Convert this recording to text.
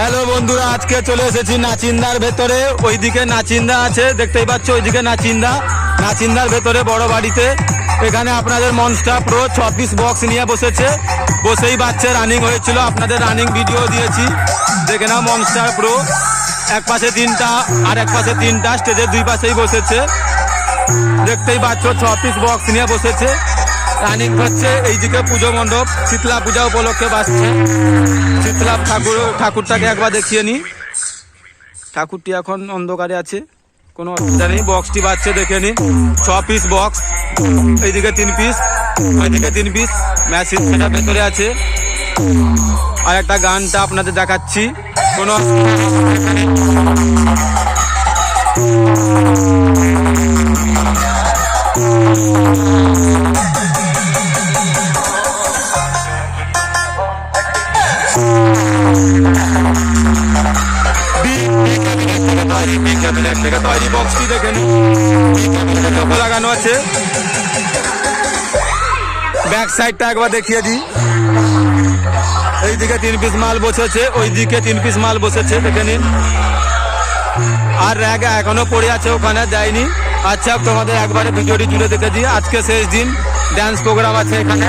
Hello বন্ধুরা, আজকে চলে এসেছি নাচিন্দার ভেতরে। ওইদিকে নাচিন্দা আছে, দেখতেই পাচ্ছ ওইদিকে নাচিন্দার ভেতরে বড় বাড়িতে। এখানে আপনাদের মনস্টার প্রো 6 পিস বক্স নিয়ে বসেই বাচ্চা রানিং হয়েছিল, আপনাদের রানিং ভিডিও দিয়েছি, দেখে নাও। মনস্টার প্রো এক পাশে 3টা আর এক পাশে 3টা, স্টেজের 2 পাশেই বসেছে, দেখতেই পাচ্ছ 6 পিস বক্স নিয়ে বসেছে, রানিং হচ্ছে। এইদিকে পুজো মণ্ডপ, শীতলা পূজা উপলক্ষে বাজছে। শীতলা ঠাকুরটাকে একবার দেখিয়ে নি। ঠাকুরটি এখন অন্ধকারে আছে, কোনো অসুবিধা নেই। বক্সটি বাজছে, দেখে নি। 6 পিস বক্স, এইদিকে 3 পিস, ওইদিকে 3 পিস। মেশিন সেটা ভেতরে আছে। আর একটা গানটা আপনাদের দেখাচ্ছি, কোনো বক্সটি দেখে লাগানো আছে। ব্যাক সাইডটা একবার দেখিয়ে দিই। এইদিকে 3 পিস মাল বসেছে, ওইদিকে 3 পিস মাল বসেছে, দেখে নিন। আর র্যাগ এখনো পড়ে আছে, ওখানে দেয়নি। আচ্ছা, তোমাদের একবারে ভিডিওটি জুড়ে দেখে দিই। আজকে শেষ দিন, ড্যান্স প্রোগ্রাম আছে এখানে।